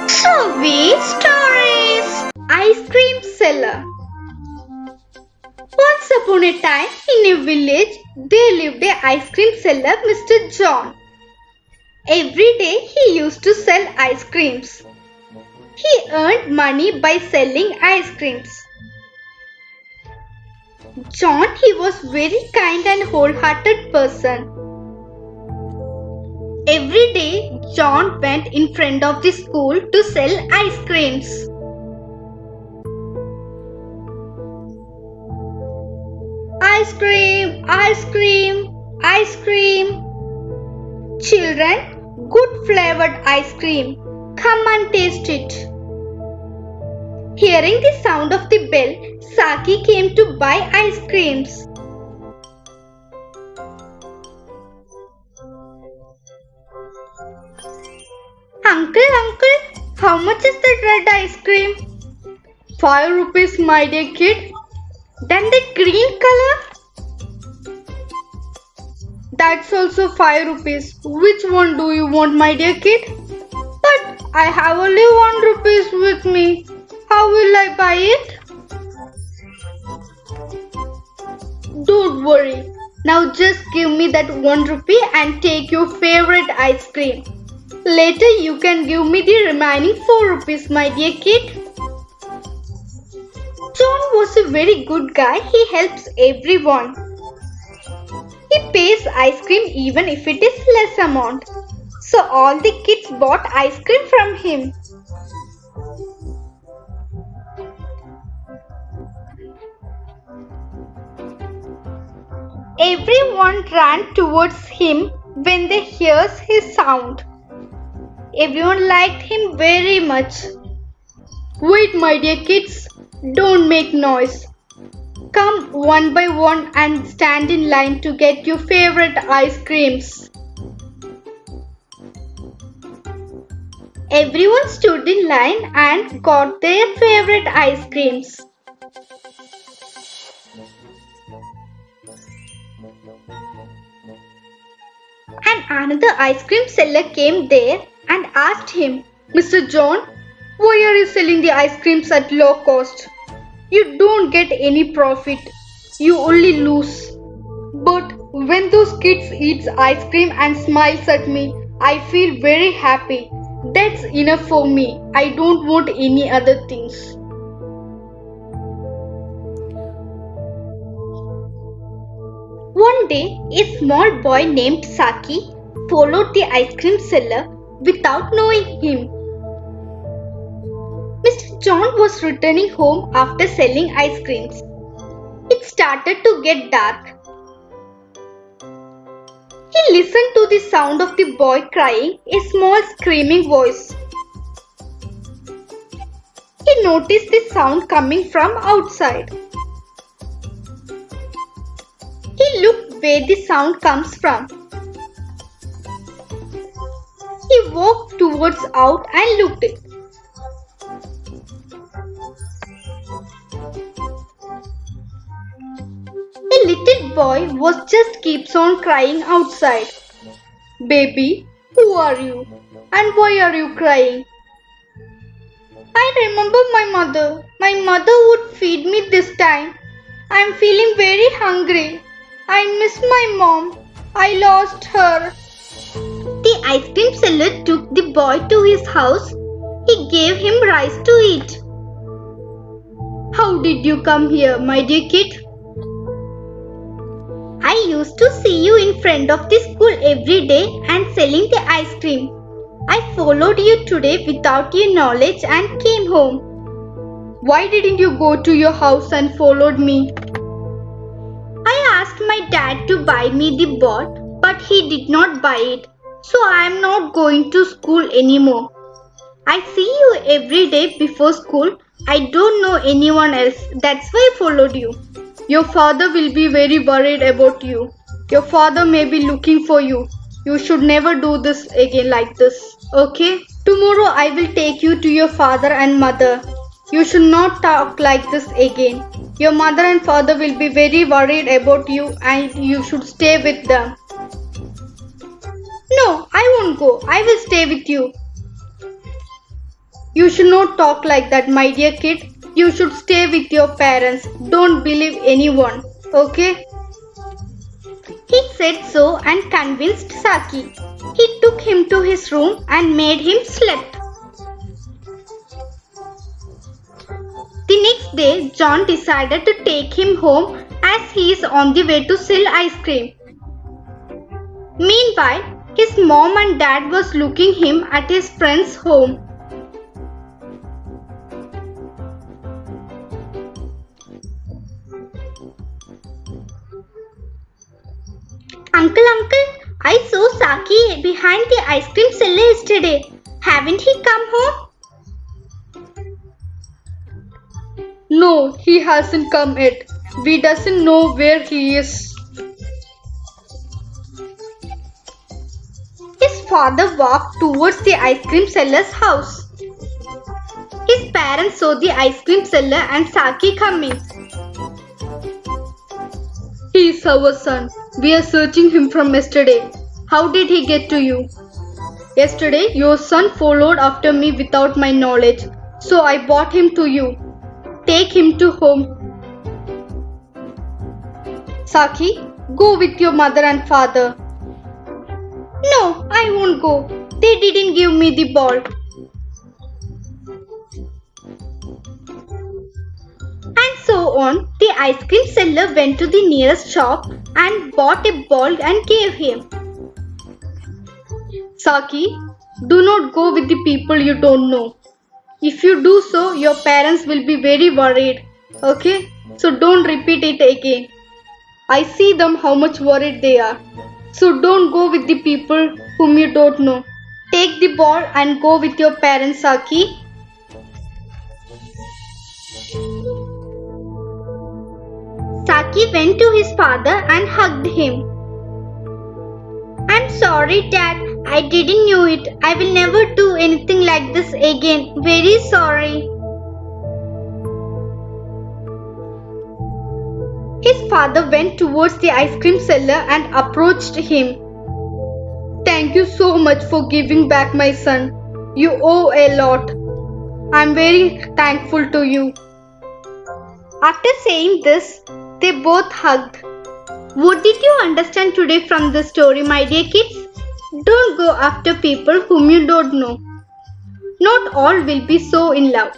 Sweet stories. Ice cream seller. Once upon a time in a village there lived a ice cream seller, Mr. John. Every day he used to sell ice creams. He earned money by selling ice creams. John, he was very kind and wholehearted person. Every day John went in front of the school to sell ice creams. Ice cream, ice cream, ice cream. Children, good flavored ice cream. Come and taste it. Hearing the sound of the bell, Saki came to buy ice creams. Uncle, how much is that red ice cream? 5 rupees, my dear kid. Then the green color? That's also 5 rupees. Which one do you want, my dear kid? But I have only 1 rupees with me. How will I buy it? Don't worry. Now just give me that 1 rupee and take your favorite ice cream. Later you can give me the remaining 4 rupees, my dear kid. John was a very good guy. He helps everyone. He pays ice cream even if it is less amount. So all the kids bought ice cream from him. Everyone ran towards him when they heard his sound. Everyone liked him very much. Wait, my dear kids, don't make noise. Come one by one and stand in line to get your favorite ice creams. Everyone stood in line and got their favorite ice creams. And another ice cream seller came there and asked him, Mr. John, why are you selling the ice creams at low cost? You don't get any profit. You only lose. But when those kids eat ice cream and smiles at me, I feel very happy. That's enough for me. I don't want any other things. One day, a small boy named Saki followed the ice cream seller without knowing him. Mr. John was returning home after selling ice creams. It started to get dark. He listened to the sound of the boy crying, a small screaming voice. He noticed the sound coming from outside. He looked where the sound comes from. He walked towards out and looked it. A little boy was just keeps on crying outside. Baby, who are you? And why are you crying? I remember my mother. My mother would feed me this time. I am feeling very hungry. I miss my mom. I lost her. The ice cream seller took the boy to his house. He gave him rice to eat. How did you come here, my dear kid? I used to see you in front of the school every day and selling the ice cream. I followed you today without your knowledge and came home. Why didn't you go to your house and followed me? I asked my dad to buy me the board, but he did not buy it. So I am not going to school anymore. I see you every day before school. I don't know anyone else. That's why I followed you. Your father will be very worried about you. Your father may be looking for you. You should never do this again like this. Okay? Tomorrow I will take you to your father and mother. You should not talk like this again. Your mother and father will be very worried about you and you should stay with them. No, I won't go. I will stay with you. You should not talk like that, my dear kid. You should stay with your parents. Don't believe anyone. Okay? He said so and convinced Saki. He took him to his room and made him sleep. The next day, John decided to take him home as he is on the way to sell ice cream. Meanwhile, his mom and dad was looking him at his friend's home. Uncle, I saw Saki behind the ice cream seller yesterday. Haven't he come home? No, he hasn't come yet. We doesn't know where he is. His father walked towards the ice cream seller's house. His parents saw the ice cream seller and Saki coming. He is our son. We are searching him from yesterday. How did he get to you? Yesterday, your son followed after me without my knowledge. So I brought him to you. Take him to home. Saki, go with your mother and father. No, I won't go. They didn't give me the ball. And so on, the ice cream seller went to the nearest shop and bought a ball and gave him. Saki, do not go with the people you don't know. If you do so, your parents will be very worried. Okay? So don't repeat it again. I see them how much worried they are. So don't go with the people whom you don't know. Take the ball and go with your parents, Saki. Saki went to his father and hugged him. I'm sorry, Dad. I didn't know it. I will never do anything like this again. Very sorry. His father went towards the ice cream seller and approached him. Thank you so much for giving back my son. You owe a lot. I'm very thankful to you. After saying this, they both hugged. What did you understand today from the story, my dear kids? Don't go after people whom you don't know. Not all will be so in love.